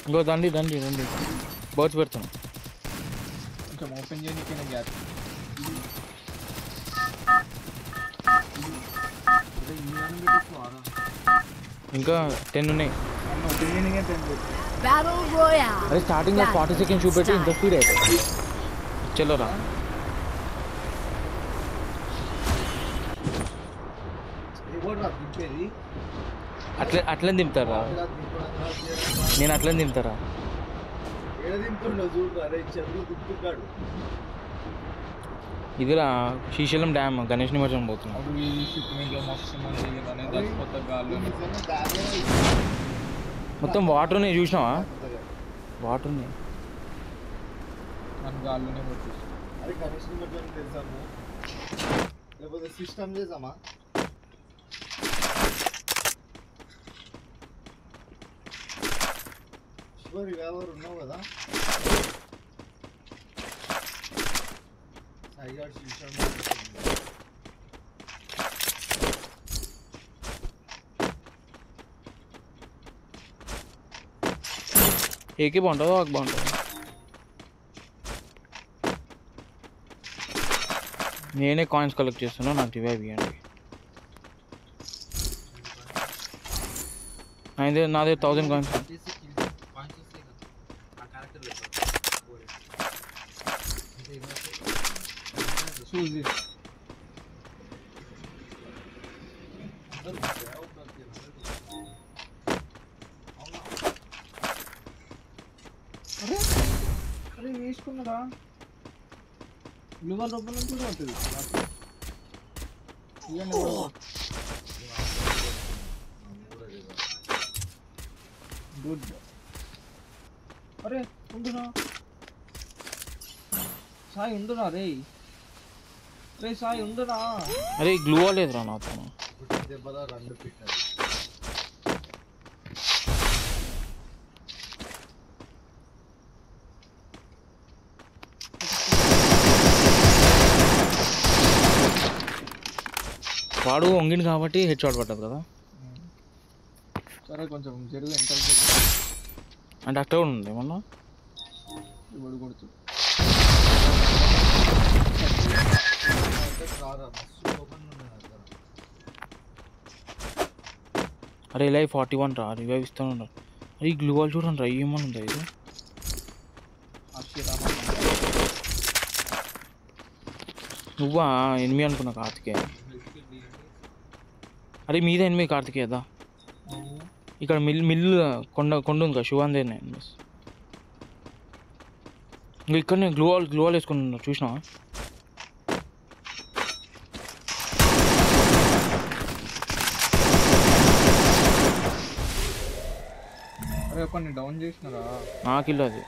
ఇంకో దండి దండి రండి బర్డ్స్ పెడతాను కొంచెం ఓపెన్ చేయడానికి గ్యాప్ ఇంకా 10 ఉన్నాయి Battle Royale. అరే స్టార్టింగ్ లో 40 సెకండ్స్ చూపెట్టి ఇంత స్పీడ్ అయిపోయింది చలోరా అట్లనే దింపుతారా నేను అట్లనే దింపుతారా ఇదిరా శ్రీశైలం డ్యామ్ గణేష్ నిమజ్జనం పోతున్నాం మొత్తం వాటర్ ఉన్నాయి చూసినావా వాటర్ ఉన్నాయి గాల్లోనే పోతుంది అరే గణేష్ నిమజ్జనం తెలుసాము లేకపోతే సిస్టమ్ చేసామా శివరి ఎవరు ఉన్నావు కదా సాయిగాడ్ సిస్టమ్ ఏకే బాగుంటుందో ఆకు బాగుంటుందో నేనే కాయిన్స్ కలెక్ట్ చేస్తున్నా నాకు రివైవ్ ఇవ్వండి నాదే 1000 కాయిన్స్ చూసి అరే వేసుకున్నారా బ్లూ రబ్బర్ నుంచి కూడా ఉంటుంది గుడ్ అరే ఉండునా సాయి ఉండునా రే రే సాయి ఉండునా అరే గ్లూ లేదురా నాతో దెబ్బలా రెండు పెట్టారు వాడు వంగింది కాబట్టి హెడ్ షాట్ పడ్డది కదా సరే కొంచెం జరుగు ఎంత అంటే అక్కడ కూడా ఉంది ఏమన్నా ఇప్పుడు కొడుతుంది అరే ఇలా 41 రా రివైవ్ ఇస్తాను ఉన్నారు అరే ఈ గ్లూ వాల్ చూడండి రా ఏమని ఉందా ఇది నువ్వా ఎనిమిది అనుకున్నా కార్తికే అరే మీద ఎనిమిది కార్తికే కదా ఇక్కడ మిల్లు కొండ ఉంది కదా శివాందే ఎనిమిస్ ఇంకా ఇక్కడ నేను గ్లూ వాల్ వేసుకున్నా చూసినా అరే కొన్ని డౌన్ చేసినారా నాకిల్లు అది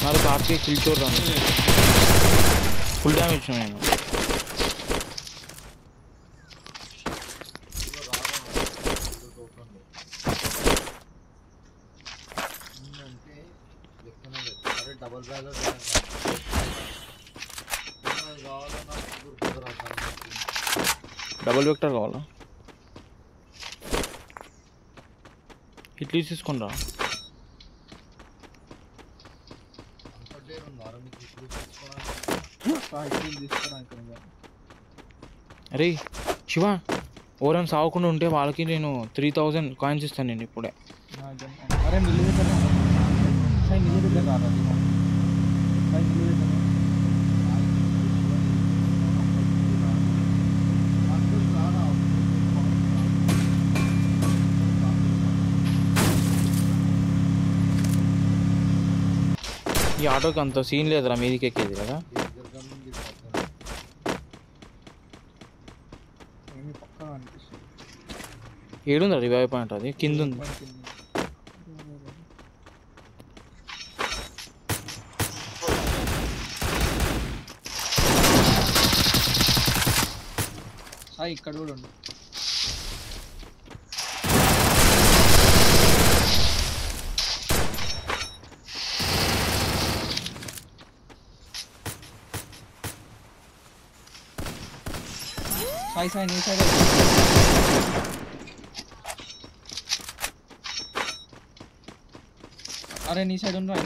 నాకు కార్తీక కిల్ చూడరాను ఫుల్ డ్యామేజ్ ఇచ్చిన నేను డబల్ బ్యాలర్ డబుల్ వెక్టర్ కావాలా ఇట్లా తీసుకుని రా అరే శివ ఓరని సాగకుండా ఉంటే వాళ్ళకి నేను 3000 కాయిన్స్ ఇస్తాను నేను ఇప్పుడే అరే మిల్లు దగ్గర మిల్లు దగ్గర రాదు మిల్లు దగ్గర ఈ ఆటోకి అంత సీన్ లేదురా మీదికి ఎక్కేది కదా ఏడుందా రివైవ్ పాయింట్ అది కింద ఉంది ఇక్కడ కూడా ఉంది సాయి నీ సైడ్ అరే నీ సైడ్ ఉండరా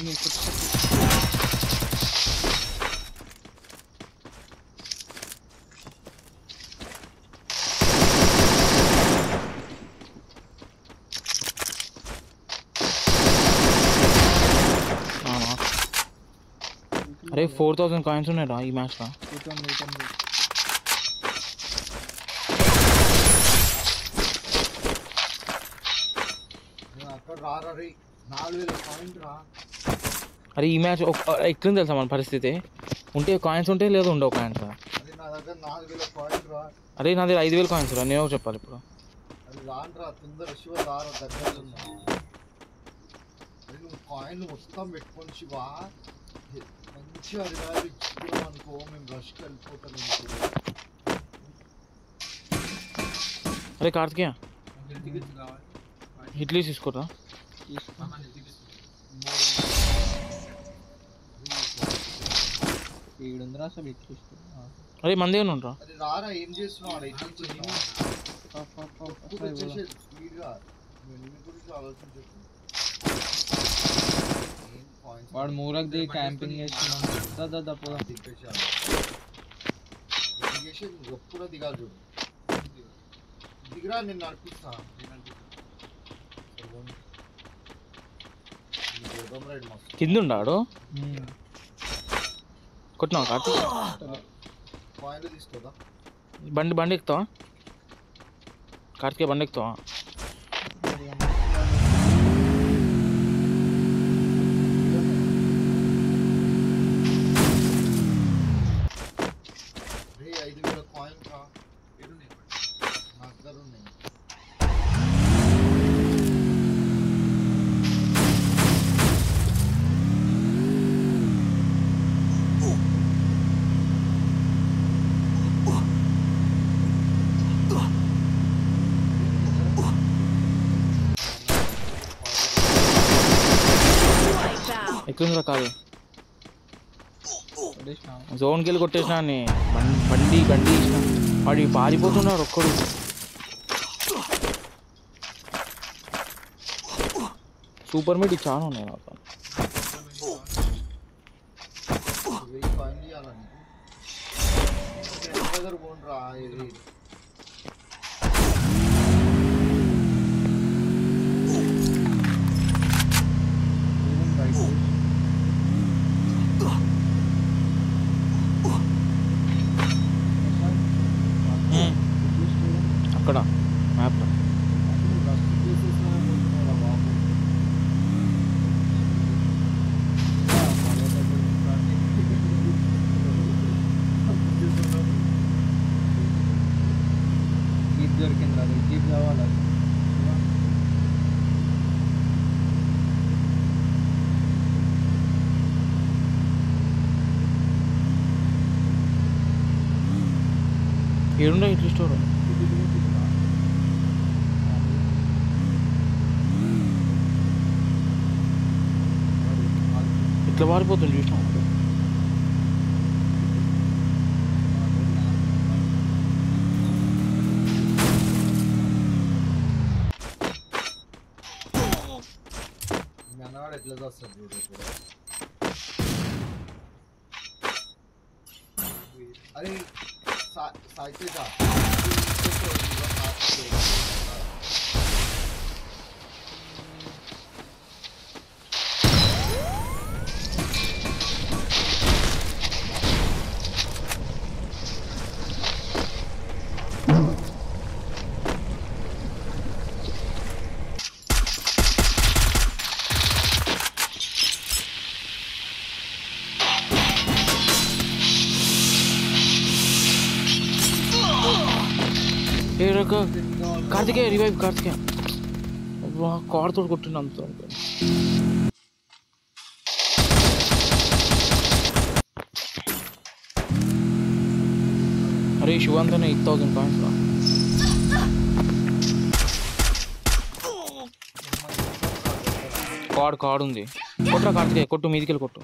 అరే 4000 కాయిన్స్ ఉన్నాయరా ఈ మ్యాచ్లో. అక్కడ రారా రే 4000 పాయింట్ రా. అరే ఈ మ్యాచ్ ఎట్లుంది తెలుసా మన పరిస్థితి, ఉంటే కాయిన్స్ ఉంటే లేదు ఉండవు కాయిన్స్. అరే నా దగ్గర 4000 పాయింట్ రా. అరే నా దగ్గర 5000 కాయిన్స్ రా, నేను చెప్పాలి ఇప్పుడు. అది రాండ్రా తొందర శివ రారా దగ్గర ఉన్నా. అరే నువ్వు కాయిన్లు మొత్తం పెట్టుకొని శివ మంచిగా రివైవ్ ఇచ్చుకున్నాం అనుకో, మేము రష్కి వెళ్ళిపోతాం. అరే కార్తికేయ ఇడ్లీ తీసుకోరా. అరే మంది ఏమన్నా ఉండరా. అది రారా ఏం చేస్తున్నావు ఆడ ఇట్లా స్పీడ్గా గురించి ఆలోచించు. వాడు మూలకు దిగి క్యాంపింగ్ చేస్తున్నాడు. దిగేసి ఎప్పుడో దిగాలి చూడు. దిగిరా నేను నడిపిస్తా. కింద ఉన్నాడు కొట్టినావా కార్తీక్? పాయింట్ తీసుకోదా బండి ఎక్కుతావా కార్తికేయ? బండి ఎక్కుతావా? రే 5000 కాయిన్ రా. నా దగ్గర ఉన్నాయి. ఎట్లుందిరా కాదు? జోన్కి వెళ్ళి కొట్టేసినా బండి ఇచ్చిన వాడు పారిపోతున్నాడు ఒక్కడు. సూపర్ మీట్ చాలా ఉన్నాయి నాకు. 1000 కాయిన్ ఇవ్వాలని దగ్గర పోండ్రా. అక్కడ మ్యాప్ జీప్ దొరికింది రా. జీప్ కావాలా? ఏడుండే ఇట్లా స్టోర్ ఇట్లా పారిపోతుంది చూసినా. అన్నవాడు ఎట్లా చేస్తాడు చూడు. అరే సాయితేజ కార్తికేయ రివైవ్ కార్తికేయ కార్తో కొట్టిన అంత. అరే శివంతనే 8000 కాయిన్స్ రా. కార్డ్ ఉంది. కొట్టరా కార్తికేయ, కొట్టు మీదికి వెళ్ళి కొట్టు.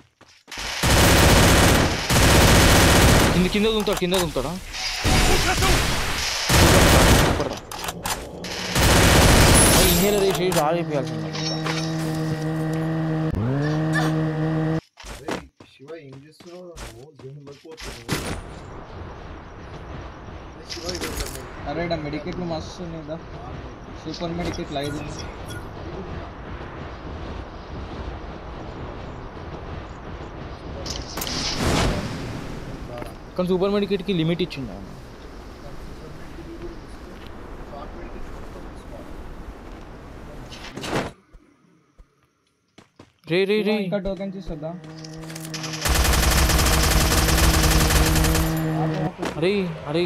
కింద దుంకుతాడా? ఇన్హేలర్ వేసి డ్రా చేయాల్సింది. శివ ఏం చేస్తున్నావు నువ్వు? జూన్ పడిపోతున్నావు. శివ అరే ఇడ మెడికెట్లు మస్తు ఉన్నాయిదా, సూపర్ మెడికెట్లు 5. కానీ సూపర్ మెడికెట్కి లిమిట్ ఇచ్చిండు. రే రే రే ఇంకా టోకెన్స్ ఇస్తుందా? అరే అరే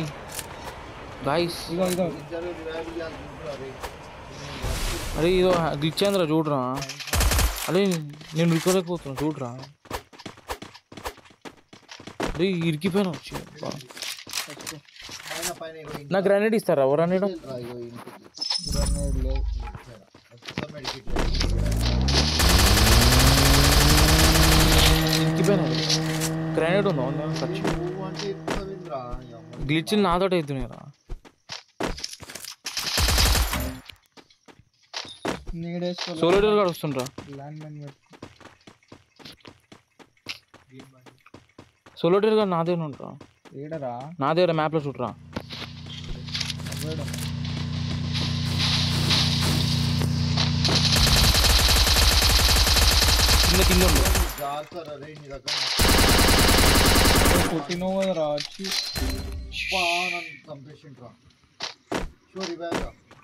గాయస్, ఇగో ఇగో అరే ఇదో గ్లిచ్చేంద్రా చూడరా. అరే నేను ఉరుకోలేకపోతున్నా చూడరా. అరే ఇరికిపోయినా వచ్చి. నా గ్రానైట్ ఇస్తారా ఎవరన్నా? ఇరికిపోయినా గ్రానైట్ ఉందా? గ్లిచ్లు నాతోట అవుతున్నాయిరా. సోలోడర్ కూడా వస్తుండ్రా. సోలోడర్ గారు నా దగ్గర ఉంటా. నా దగ్గర మ్యాప్లో చూడరా. కింద కింద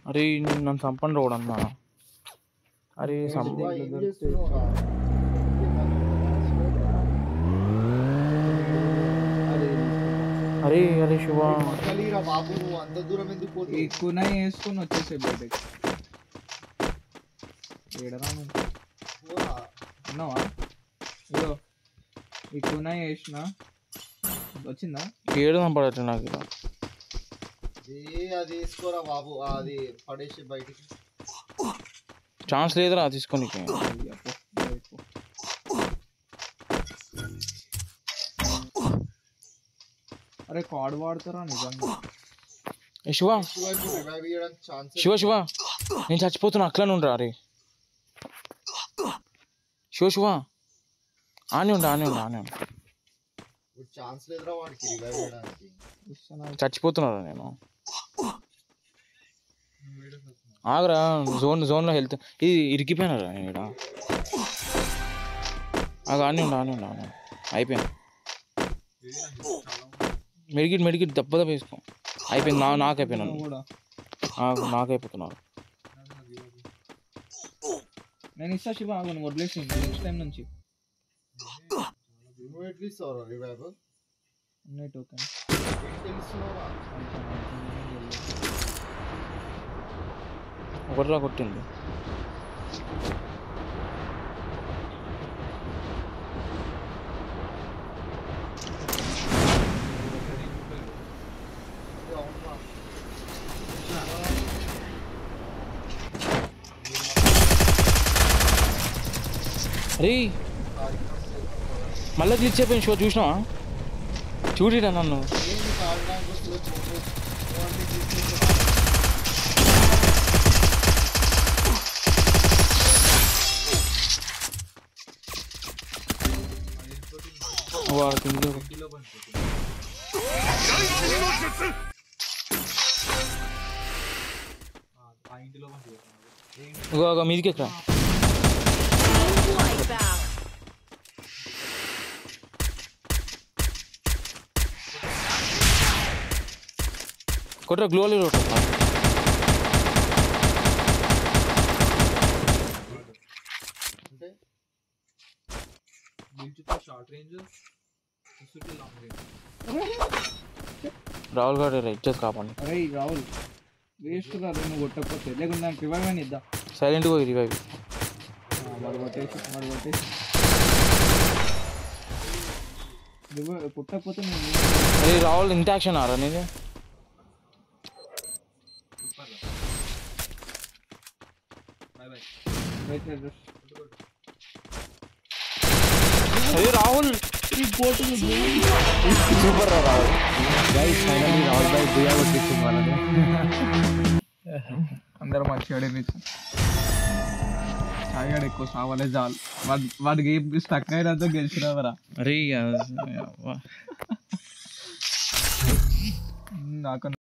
అరే నన్ను చంపండి రోడన్నా. అరే అరే అరే శివ బాబు అంత దూరం ఎందుకు పోతుంది? ఎక్కువనే వేసుకొని వచ్చేసే బయటకి. ఉన్నావా? ఇదో ఎక్కువనే వేసిన వచ్చిందా? ఏడు పడట్లేదు నాకు. అది వేసుకోరా బాబు, అది పడేసి బయటికి. ఛాన్స్ లేదురా తీసుకోనికి. అరే కార్డ్ వాడతారా నిజంగా? శివ శివ శివ నేను చచ్చిపోతున్నా, అట్లనే ఉండరా. అరే శివ శివ ఆనే ఉండు ఆనే ఉండు ఆనే ఉండు. చచ్చిపోతున్నారా నేను? ఆగరా, జోన్లో హెల్త్ ఇది ఇరికిపోయినారా నేను ఇక్కడ. ఆనే ఉండు ఆనే ఉండు ఆనే అయిపోయింది. మెడికిట్ దెబ్బ వేసుకో. అయిపోయింది. నాకు అయిపోయినాను, నాకు అయిపోతున్నాను. నేను ఇస్తా శివ, నువ్వు వదిలేసి నెక్స్ట్ టైం నుంచి టోకెన్ ఒకటిరా కొట్టింది. అరే మళ్ళీ గ్లిచ్ అయిపోయింది. షో చూసినావా? చూడిరా నన్ను. మీదికి ఎక్కడ కొట్రా గ్లోలీ రోడ్. రాహుల్ గారు ఇచ్చేది కాపాడి. అరే రాహుల్ వేస్ట్ కాదు నువ్వు కొట్టకపోతే, లేకుంటే నాకు రివైవ్ అని ఇద్దా. సైలెంట్గా పోయి రివైవ్ కొట్టకపోతే అరే రాహుల్ ఇంత యాక్షన్ ఆరా నేను. అరే రాహుల్ సూపర్ రా రాహుల్. గైస్ ఫైనల్లీ రాహుల్ భాయ్ 2 అవర్స్ ఇచ్చింది వాళ్ళని. అందరూ మంచిగా సాయిగాడు ఎక్కువ సావాలే చాలు వాడి గేమ్ స్టక్ అయినంత గెలిచినవరా అరే నాకు